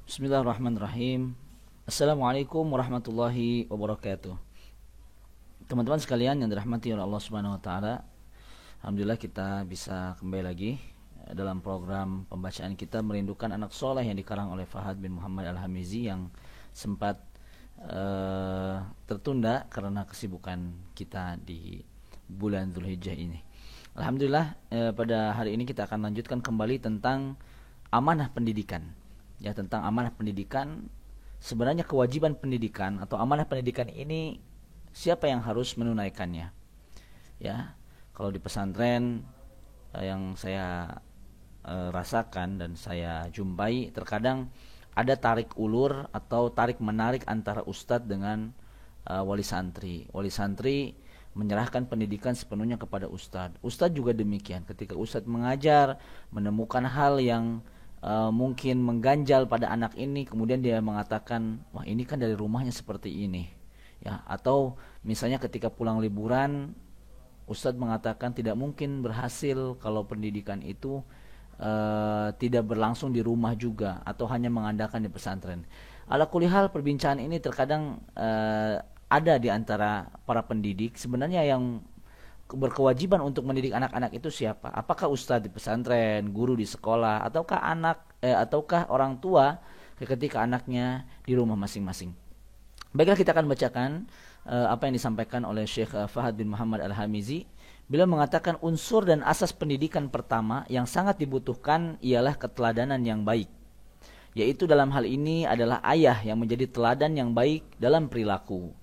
Bismillahirrahmanirrahim. Assalamualaikum warahmatullahi wabarakatuh. Teman-teman sekalian yang dirahmati oleh Allah Subhanahu wa taala, alhamdulillah kita bisa kembali lagi dalam program pembacaan kita Merindukan Anak Soleh yang dikarang oleh Fahad bin Muhammad Al-Hamizi yang sempat tertunda karena kesibukan kita di bulan Dzulhijjah ini. Alhamdulillah pada hari ini kita akan lanjutkan kembali tentang amanah pendidikan. Ya, tentang amanah pendidikan. Sebenarnya kewajiban pendidikan atau amanah pendidikan ini siapa yang harus menunaikannya? Ya, kalau di pesantren yang saya rasakan dan saya jumpai, terkadang ada tarik ulur atau tarik menarik antara ustadz dengan wali santri. Wali santri menyerahkan pendidikan sepenuhnya kepada ustadz. Ustadz juga demikian. Ketika ustadz mengajar, menemukan hal yang mungkin mengganjal pada anak ini, kemudian dia mengatakan, wah ini kan dari rumahnya seperti ini, ya. Atau misalnya ketika pulang liburan, ustadz mengatakan tidak mungkin berhasil kalau pendidikan itu tidak berlangsung di rumah juga, atau hanya mengandalkan di pesantren. Ala kulli hal, perbincangan ini terkadang ada di antara para pendidik. Sebenarnya yang berkewajiban untuk mendidik anak-anak itu siapa? Apakah ustadz di pesantren, guru di sekolah, ataukah orang tua ketika anaknya di rumah masing-masing? Baiklah, kita akan bacakan apa yang disampaikan oleh Syekh Fahad bin Muhammad Al-Hamizi. Beliau mengatakan unsur dan asas pendidikan pertama yang sangat dibutuhkan ialah keteladanan yang baik. Yaitu dalam hal ini adalah ayah yang menjadi teladan yang baik dalam perilaku,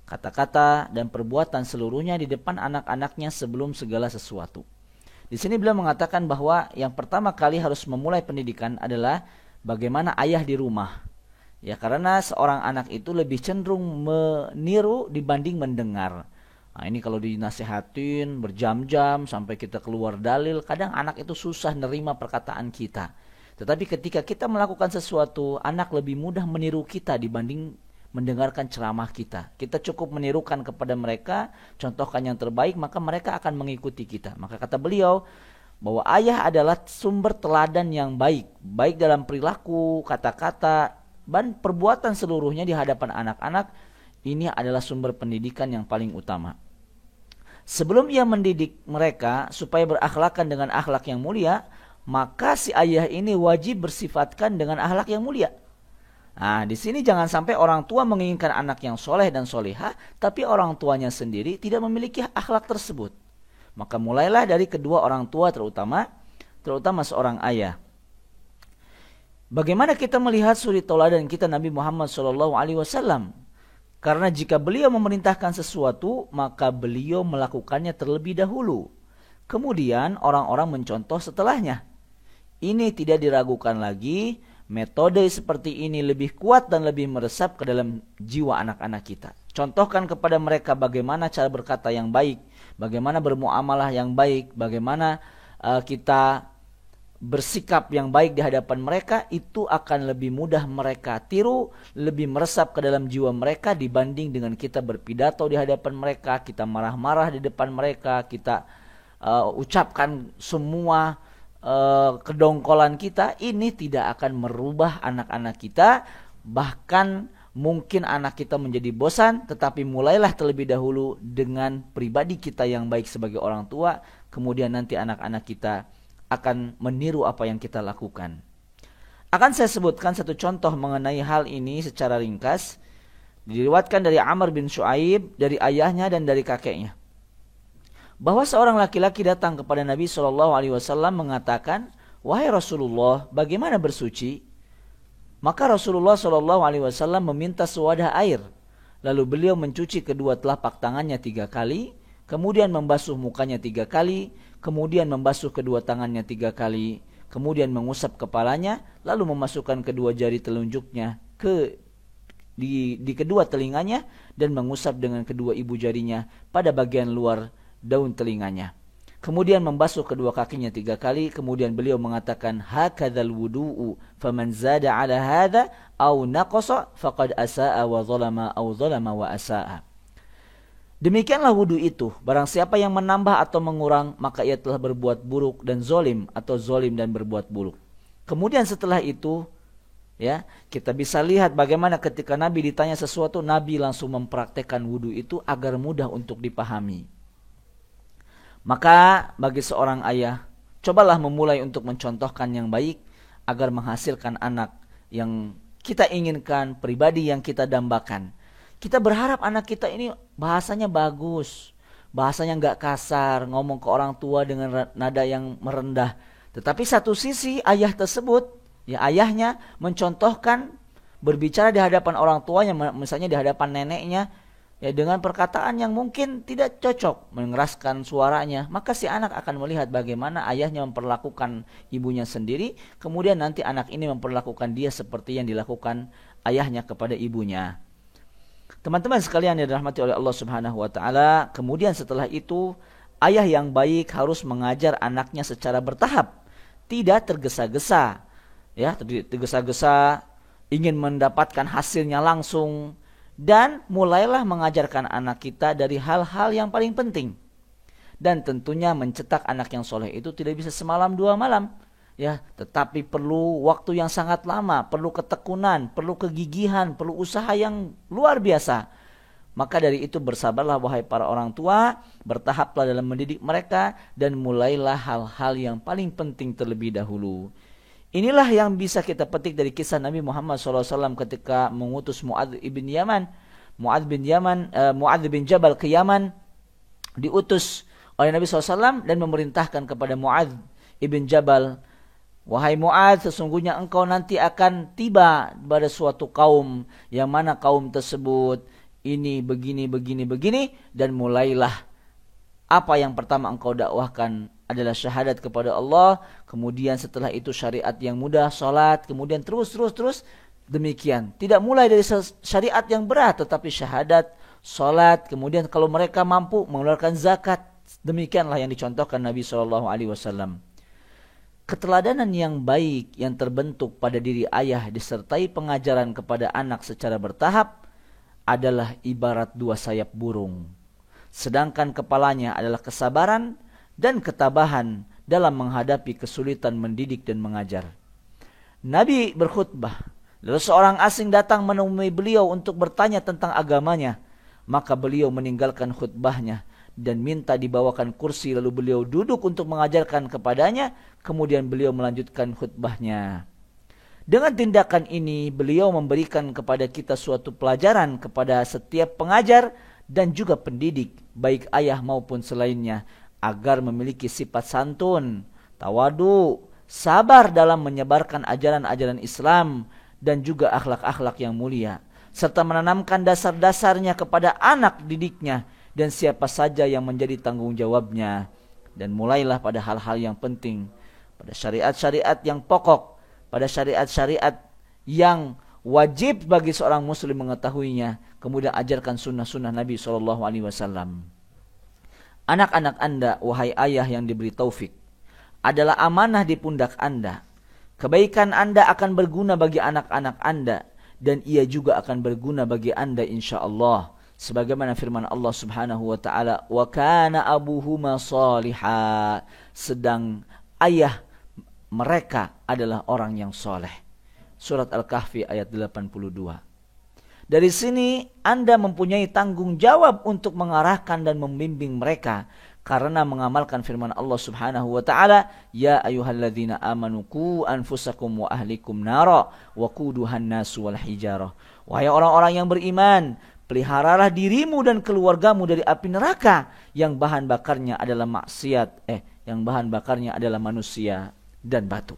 kata-kata dan perbuatan seluruhnya di depan anak-anaknya sebelum segala sesuatu. Di sini beliau mengatakan bahwa yang pertama kali harus memulai pendidikan adalah bagaimana ayah di rumah. Ya, karena seorang anak itu lebih cenderung meniru dibanding mendengar. Nah, ini kalau dinasihatin berjam-jam sampai kita keluar dalil, kadang anak itu susah nerima perkataan kita. Tetapi ketika kita melakukan sesuatu, anak lebih mudah meniru kita dibanding mendengarkan ceramah kita. Kita cukup menirukan kepada mereka, contohkan yang terbaik, maka mereka akan mengikuti kita. Maka kata beliau bahwa ayah adalah sumber teladan yang baik, baik dalam perilaku, kata-kata, dan perbuatan seluruhnya di hadapan anak-anak. Ini adalah sumber pendidikan yang paling utama. Sebelum ia mendidik mereka supaya berakhlakan dengan akhlak yang mulia, maka si ayah ini wajib bersifatkan dengan akhlak yang mulia. Nah, di sini jangan sampai orang tua menginginkan anak yang soleh dan solehah, tapi orang tuanya sendiri tidak memiliki akhlak tersebut. Maka mulailah dari kedua orang tua, terutama seorang ayah. Bagaimana kita melihat suri tauladan kita Nabi Muhammad SAW? Karena jika beliau memerintahkan sesuatu, maka beliau melakukannya terlebih dahulu. Kemudian orang-orang mencontoh setelahnya. Ini tidak diragukan lagi. Metode seperti ini lebih kuat dan lebih meresap ke dalam jiwa anak-anak kita. Contohkan kepada mereka bagaimana cara berkata yang baik, bagaimana bermuamalah yang baik, bagaimana kita bersikap yang baik di hadapan mereka. Itu akan lebih mudah mereka tiru, lebih meresap ke dalam jiwa mereka dibanding dengan kita berpidato di hadapan mereka, kita marah-marah di depan mereka, kita ucapkan semua kedongkolan kita. Ini tidak akan merubah anak-anak kita, bahkan mungkin anak kita menjadi bosan. Tetapi mulailah terlebih dahulu dengan pribadi kita yang baik sebagai orang tua, kemudian nanti anak-anak kita akan meniru apa yang kita lakukan. Akan saya sebutkan satu contoh mengenai hal ini secara ringkas. Diriwayatkan dari Amr bin Shu'aib, dari ayahnya dan dari kakeknya, bahwa seorang laki-laki datang kepada Nabi SAW mengatakan, wahai Rasulullah, bagaimana bersuci? Maka Rasulullah SAW meminta sewadah air. Lalu beliau mencuci kedua telapak tangannya 3 kali, kemudian membasuh mukanya 3 kali, kemudian membasuh kedua tangannya 3 kali, kemudian mengusap kepalanya, lalu memasukkan kedua jari telunjuknya di kedua telinganya dan mengusap dengan kedua ibu jarinya pada bagian luar daun telinganya. Kemudian membasuh kedua kakinya 3 kali. Kemudian beliau mengatakan, hakadzal wudu'u faman zada ala hadza aw naqasa faqad asaa wa zalama aw zalama wa asaa. Demikianlah wudu itu. Barang siapa yang menambah atau mengurang, maka ia telah berbuat buruk dan zolim, atau zolim dan berbuat buruk. Kemudian setelah itu, Ya, kita bisa lihat bagaimana ketika Nabi ditanya sesuatu, Nabi langsung mempraktekkan wudu itu agar mudah untuk dipahami. Maka bagi seorang ayah, cobalah memulai untuk mencontohkan yang baik agar menghasilkan anak yang kita inginkan, pribadi yang kita dambakan. Kita berharap anak kita ini bahasanya bagus, bahasanya nggak kasar, ngomong ke orang tua dengan nada yang merendah. Tetapi satu sisi ayah tersebut, ya ayahnya mencontohkan berbicara di hadapan orang tuanya, misalnya di hadapan neneknya, ya dengan perkataan yang mungkin tidak cocok, mengeraskan suaranya, maka si anak akan melihat bagaimana ayahnya memperlakukan ibunya sendiri, kemudian nanti anak ini memperlakukan dia seperti yang dilakukan ayahnya kepada ibunya. Teman-teman sekalian yang dirahmati oleh Allah Subhanahu wa taala, kemudian setelah itu ayah yang baik harus mengajar anaknya secara bertahap, tidak tergesa-gesa. Ya, tergesa-gesa ingin mendapatkan hasilnya langsung, dan mulailah mengajarkan anak kita dari hal-hal yang paling penting. Dan tentunya mencetak anak yang soleh itu tidak bisa semalam dua malam, ya, tetapi perlu waktu yang sangat lama, perlu ketekunan, perlu kegigihan, perlu usaha yang luar biasa. Maka dari itu bersabarlah wahai para orang tua, bertahaplah dalam mendidik mereka, dan mulailah hal-hal yang paling penting terlebih dahulu. Inilah yang bisa kita petik dari kisah Nabi Muhammad SAW ketika mengutus Mu'adz bin Jabal ke Yaman, diutus oleh Nabi SAW dan memerintahkan kepada Mu'adz ibn Jabal, wahai Mu'adz, sesungguhnya engkau nanti akan tiba pada suatu kaum, yang mana kaum tersebut ini begini, dan mulailah apa yang pertama engkau dakwahkan adalah syahadat kepada Allah, kemudian setelah itu syariat yang mudah, salat, kemudian terus demikian. Tidak mulai dari syariat yang berat, tetapi syahadat, salat, kemudian kalau mereka mampu mengeluarkan zakat. Demikianlah yang dicontohkan Nabi SAW. Keteladanan yang baik yang terbentuk pada diri ayah disertai pengajaran kepada anak secara bertahap adalah ibarat dua sayap burung. Sedangkan kepalanya adalah kesabaran dan ketabahan dalam menghadapi kesulitan mendidik dan mengajar. Nabi berkhutbah, lalu seorang asing datang menemui beliau untuk bertanya tentang agamanya. Maka beliau meninggalkan khutbahnya dan minta dibawakan kursi, lalu beliau duduk untuk mengajarkan kepadanya, kemudian beliau melanjutkan khutbahnya. Dengan tindakan ini, beliau memberikan kepada kita suatu pelajaran kepada setiap pengajar dan juga pendidik, baik ayah maupun selainnya, agar memiliki sifat santun, tawadu, sabar dalam menyebarkan ajaran-ajaran Islam dan juga akhlak-akhlak yang mulia, serta menanamkan dasar-dasarnya kepada anak didiknya dan siapa saja yang menjadi tanggung jawabnya. Dan mulailah pada hal-hal yang penting, pada syariat-syariat yang pokok, pada syariat-syariat yang wajib bagi seorang muslim mengetahuinya, kemudian ajarkan sunnah-sunnah Nabi SAW. Anak-anak Anda, wahai ayah yang diberi taufik, adalah amanah di pundak Anda. Kebaikan Anda akan berguna bagi anak-anak Anda, dan ia juga akan berguna bagi Anda insyaallah. Sebagaimana firman Allah Subhanahu wa taala, "Wa kana abuhuma shaliha." Sedang ayah mereka adalah orang yang soleh. Surat Al-Kahfi ayat 82. Dari sini Anda mempunyai tanggung jawab untuk mengarahkan dan membimbing mereka karena mengamalkan firman Allah Subhanahu wa taala, "Ya ayyuhalladzina amanu qu anfusakum wa ahlikum nara wa quduhan nasu wal hijarah." Wahai orang-orang yang beriman, peliharalah dirimu dan keluargamu dari api neraka yang bahan bakarnya adalah yang bahan bakarnya adalah manusia dan batu.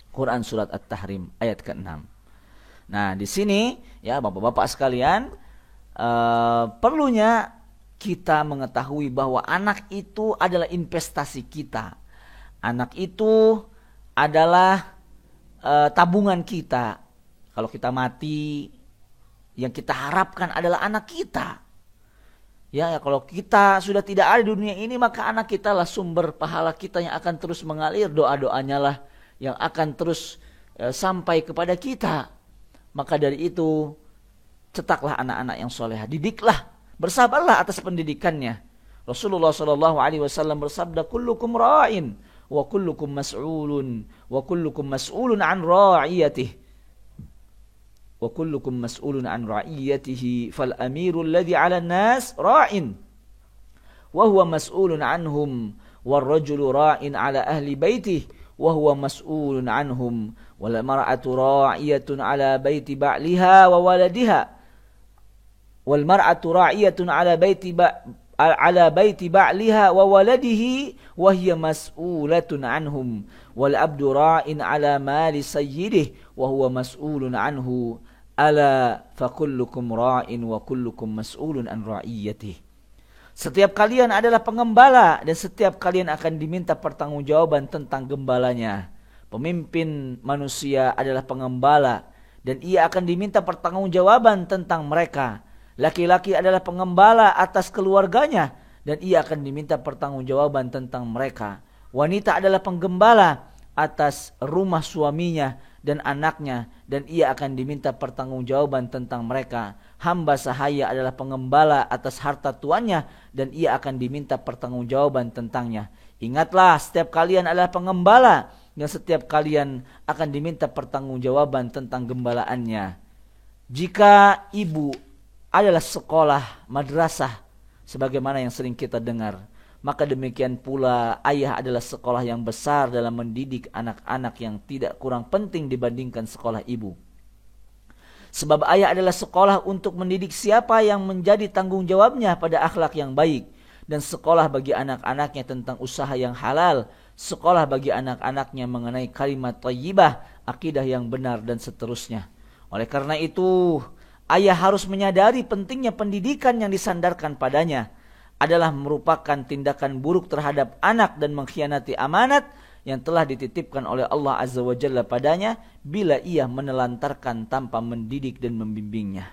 Quran surat At-Tahrim ayat ke-6. Nah, di sini ya Bapak-bapak sekalian, perlunya kita mengetahui bahwa anak itu adalah investasi kita. Anak itu adalah tabungan kita. Kalau kita mati, yang kita harapkan adalah anak kita. Ya, kalau kita sudah tidak ada di dunia ini, maka anak kita lah sumber pahala kita yang akan terus mengalir, doa-doanya lah yang akan terus sampai kepada kita. Maka dari itu, cetaklah anak-anak yang solehah, didiklah, bersabarlah atas pendidikannya. Rasulullah SAW bersabda, "Kullukum ra'in wa kullukum mas'ulun an ra'iyatih." wa kullukum mas'ulun an ra'iyatihi fal amirul ladzi 'alan nas ra'in wa huwa mas'ulun anhum war rajulu ra'in 'ala ahli baitihi wa huwa mas'ulun anhum wal mar'atu ra'iyatun 'ala baiti ba'liha wa waladiha wal mar'atu ra'iyatun 'ala baiti ba'liha wa waladihi wa hiya mas'ulatun anhum wal abdu ra'in 'ala mali sayyidihi wa huwa mas'ulun anhu ala fa kullukum ra'in wa kullukum mas'ulun an ra'iyatihi. Setiap kalian adalah pengembala dan setiap kalian akan diminta pertanggungjawaban tentang gembalanya. Pemimpin manusia adalah pengembala dan ia akan diminta pertanggungjawaban tentang mereka. Laki-laki adalah pengembala atas keluarganya dan ia akan diminta pertanggungjawaban tentang mereka. Wanita adalah penggembala atas rumah suaminya dan anaknya dan ia akan diminta pertanggungjawaban tentang mereka. Hamba sahaya adalah pengembala atas harta tuannya dan ia akan diminta pertanggungjawaban tentangnya. Ingatlah, setiap kalian adalah pengembala dan setiap kalian akan diminta pertanggungjawaban tentang gembalaannya. Jika ibu adalah sekolah madrasah sebagaimana yang sering kita dengar, maka demikian pula ayah adalah sekolah yang besar dalam mendidik anak-anak yang tidak kurang penting dibandingkan sekolah ibu. Sebab ayah adalah sekolah untuk mendidik siapa yang menjadi tanggung jawabnya pada akhlak yang baik, dan sekolah bagi anak-anaknya tentang usaha yang halal, sekolah bagi anak-anaknya mengenai kalimat thayyibah, akidah yang benar dan seterusnya. Oleh karena itu, ayah harus menyadari pentingnya pendidikan yang disandarkan padanya adalah merupakan tindakan buruk terhadap anak dan mengkhianati amanat yang telah dititipkan oleh Allah Azza wa Jalla padanya bila ia menelantarkan tanpa mendidik dan membimbingnya.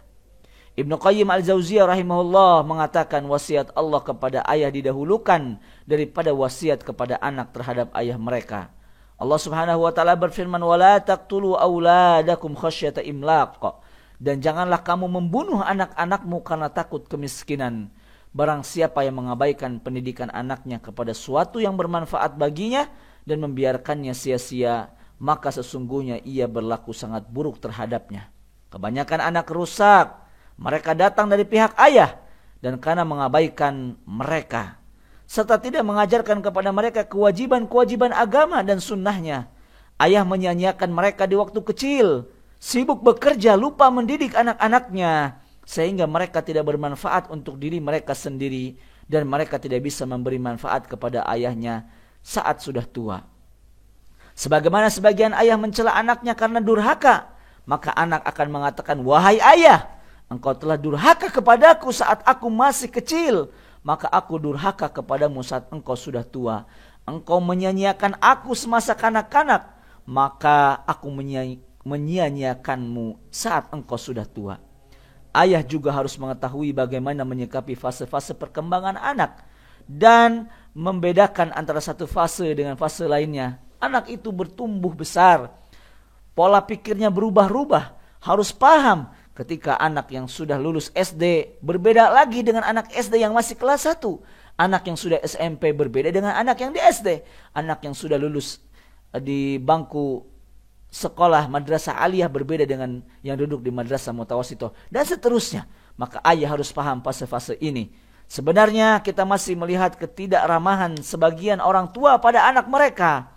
Ibnu Qayyim al-Jauziyah rahimahullah mengatakan wasiat Allah kepada ayah didahulukan daripada wasiat kepada anak terhadap ayah mereka. Allah Subhanahu wa taala berfirman, "Wala taqtulu auladakum khasyata imlaq." Dan janganlah kamu membunuh anak-anakmu karena takut kemiskinan. Barang siapa yang mengabaikan pendidikan anaknya kepada suatu yang bermanfaat baginya dan membiarkannya sia-sia, maka sesungguhnya ia berlaku sangat buruk terhadapnya. Kebanyakan anak rusak, mereka datang dari pihak ayah dan karena mengabaikan mereka, serta tidak mengajarkan kepada mereka kewajiban-kewajiban agama dan sunnahnya. Ayah menyia-nyiakan mereka di waktu kecil, sibuk bekerja, lupa mendidik anak-anaknya, sehingga mereka tidak bermanfaat untuk diri mereka sendiri dan mereka tidak bisa memberi manfaat kepada ayahnya saat sudah tua. Sebagaimana sebagian ayah mencela anaknya karena durhaka, maka anak akan mengatakan, "Wahai ayah, engkau telah durhaka kepadaku saat aku masih kecil, maka aku durhaka kepadamu saat engkau sudah tua. Engkau menyia-nyiakan aku semasa kanak-kanak, maka aku menyia-nyiakanmu saat engkau sudah tua." Ayah juga harus mengetahui bagaimana menyikapi fase-fase perkembangan anak dan membedakan antara satu fase dengan fase lainnya. Anak itu bertumbuh besar, pola pikirnya berubah-ubah. Harus paham ketika anak yang sudah lulus SD berbeda lagi dengan anak SD yang masih kelas 1. Anak yang sudah SMP berbeda dengan anak yang di SD. Anak yang sudah lulus di bangku sekolah madrasah aliyah berbeda dengan yang duduk di madrasah mutawasithah dan seterusnya. Maka ayah harus paham fase-fase ini. Sebenarnya kita masih melihat ketidakramahan sebagian orang tua pada anak mereka.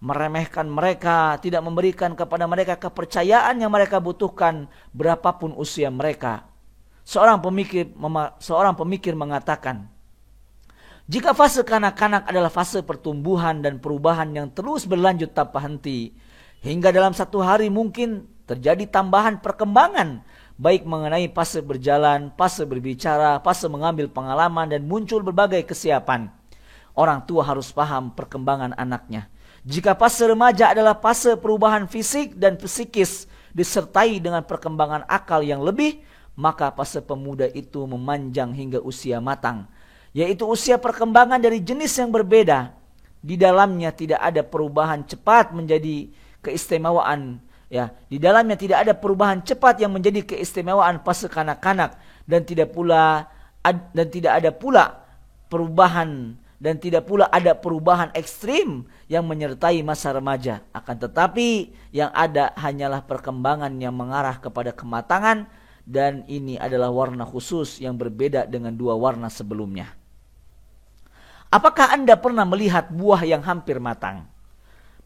Meremehkan mereka, tidak memberikan kepada mereka kepercayaan yang mereka butuhkan berapapun usia mereka. Seorang pemikir mengatakan, jika fase kanak-kanak adalah fase pertumbuhan dan perubahan yang terus berlanjut tanpa henti, hingga dalam satu hari mungkin terjadi tambahan perkembangan, baik mengenai fase berjalan, fase berbicara, fase mengambil pengalaman, dan muncul berbagai kesiapan. Orang tua harus paham perkembangan anaknya. Jika fase remaja adalah fase perubahan fisik dan psikis disertai dengan perkembangan akal yang lebih, maka fase pemuda itu memanjang hingga usia matang, yaitu usia perkembangan dari jenis yang berbeda. Di dalamnya tidak ada perubahan cepat menjadi keistimewaan. Di dalamnya tidak ada perubahan cepat yang menjadi keistimewaan fase kanak-kanak dan tidak ada pula perubahan dan tidak pula ada perubahan ekstrim yang menyertai masa remaja. Akan tetapi yang ada hanyalah perkembangan yang mengarah kepada kematangan, dan ini adalah warna khusus yang berbeda dengan dua warna sebelumnya. Apakah Anda pernah melihat buah yang hampir matang?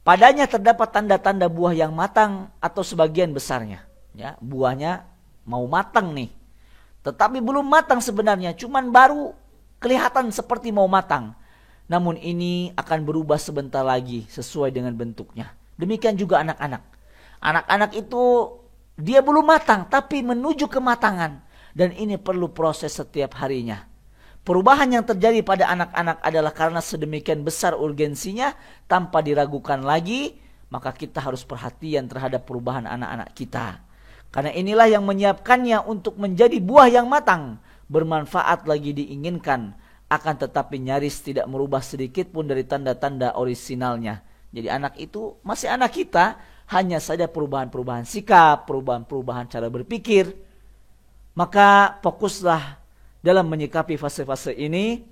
Padanya terdapat tanda-tanda buah yang matang atau sebagian besarnya. Ya, buahnya mau matang nih, tetapi belum matang sebenarnya, cuman baru kelihatan seperti mau matang. Namun ini akan berubah sebentar lagi sesuai dengan bentuknya. Demikian juga anak-anak. Anak-anak itu dia belum matang tapi menuju kematangan. Dan ini perlu proses setiap harinya. Perubahan yang terjadi pada anak-anak adalah karena sedemikian besar urgensinya tanpa diragukan lagi. Maka kita harus perhatian terhadap perubahan anak-anak kita. Karena inilah yang menyiapkannya untuk menjadi buah yang matang, bermanfaat lagi diinginkan, akan tetapi nyaris tidak merubah sedikit pun dari tanda-tanda orisinalnya. Jadi anak itu masih anak kita, hanya saja perubahan-perubahan sikap, perubahan-perubahan cara berpikir. Maka fokuslah dalam menyikapi fase-fase ini.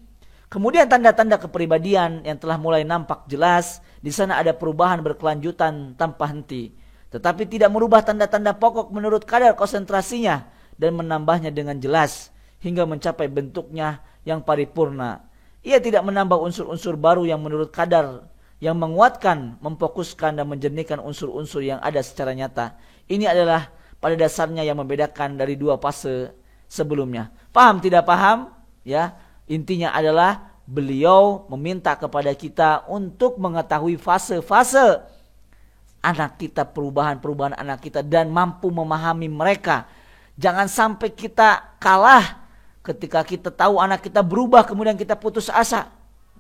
Kemudian tanda-tanda kepribadian yang telah mulai nampak jelas, di sana ada perubahan berkelanjutan tanpa henti. Tetapi tidak merubah tanda-tanda pokok menurut kadar konsentrasinya dan menambahnya dengan jelas hingga mencapai bentuknya yang paripurna. Ia tidak menambah unsur-unsur baru yang menurut kadar yang menguatkan, memfokuskan dan menjernihkan unsur-unsur yang ada secara nyata. Ini adalah pada dasarnya yang membedakan dari dua fase sebelumnya. Paham tidak paham? Ya, intinya adalah beliau meminta kepada kita untuk mengetahui fase-fase anak kita, perubahan-perubahan anak kita, dan mampu memahami mereka. Jangan sampai kita kalah ketika kita tahu anak kita berubah, kemudian kita putus asa.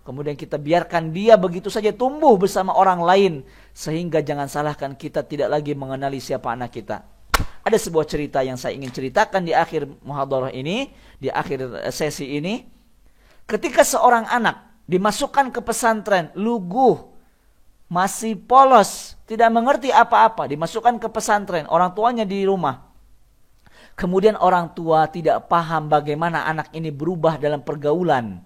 Kemudian kita biarkan dia begitu saja tumbuh bersama orang lain. Sehingga jangan salahkan kita tidak lagi mengenali siapa anak kita. Ada sebuah cerita yang saya ingin ceritakan di akhir muhadharah ini, di akhir sesi ini. Ketika seorang anak dimasukkan ke pesantren, luguh, masih polos, tidak mengerti apa-apa, dimasukkan ke pesantren, orang tuanya di rumah. Kemudian orang tua tidak paham bagaimana anak ini berubah dalam pergaulan.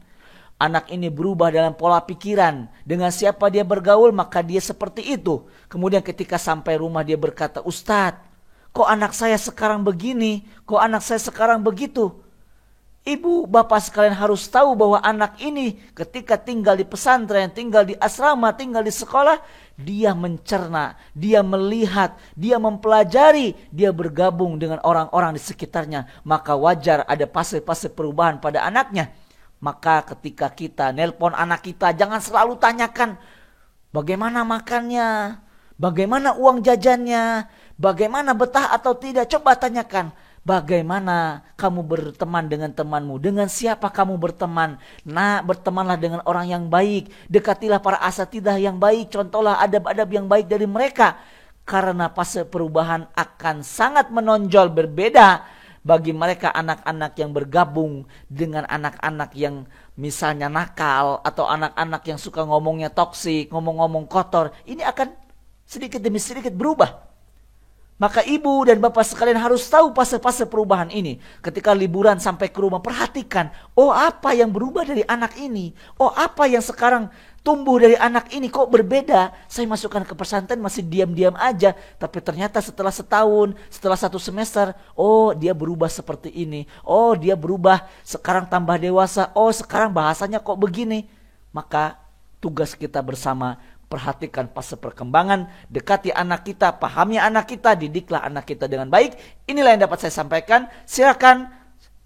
Anak ini berubah dalam pola pikiran. Dengan siapa dia bergaul, maka dia seperti itu. Kemudian ketika sampai rumah dia berkata, "Ustadz, kok anak saya sekarang begini? Kok anak saya sekarang begitu?" Ibu, bapak sekalian harus tahu bahwa anak ini ketika tinggal di pesantren, tinggal di asrama, tinggal di sekolah, dia mencerna, dia melihat, dia mempelajari, dia bergabung dengan orang-orang di sekitarnya. Maka wajar ada fase-fase perubahan pada anaknya. Maka ketika kita nelpon anak kita, jangan selalu tanyakan bagaimana makannya, bagaimana uang jajannya, bagaimana betah atau tidak. Coba tanyakan, bagaimana kamu berteman dengan temanmu? Dengan siapa kamu berteman? Nah, bertemanlah dengan orang yang baik. Dekatilah para asatidzah yang baik. Contohlah adab-adab yang baik dari mereka. Karena fase perubahan akan sangat menonjol berbeda bagi mereka anak-anak yang bergabung dengan anak-anak yang misalnya nakal. Atau anak-anak yang suka ngomongnya toksik, ngomong-ngomong kotor. Ini akan sedikit demi sedikit berubah. Maka ibu dan bapak sekalian harus tahu fase-fase perubahan ini. Ketika liburan sampai ke rumah, perhatikan. Oh, apa yang berubah dari anak ini? Oh, apa yang sekarang tumbuh dari anak ini? Kok berbeda? Saya masukkan ke pesantren masih diam-diam aja. Tapi ternyata setelah setahun, setelah 1 semester, oh dia berubah seperti ini. Oh dia berubah, sekarang tambah dewasa. Oh sekarang bahasanya kok begini. Maka tugas kita bersama, perhatikan fase perkembangan, dekati anak kita, pahami anak kita, didiklah anak kita dengan baik. Inilah yang dapat saya sampaikan. Silakan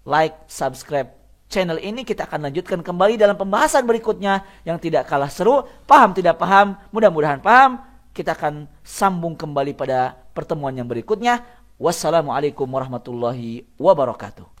like, subscribe channel ini. Kita akan lanjutkan kembali dalam pembahasan berikutnya yang tidak kalah seru. Paham tidak paham? Mudah-mudahan paham. Kita akan sambung kembali pada pertemuan yang berikutnya. Wassalamualaikum warahmatullahi wabarakatuh.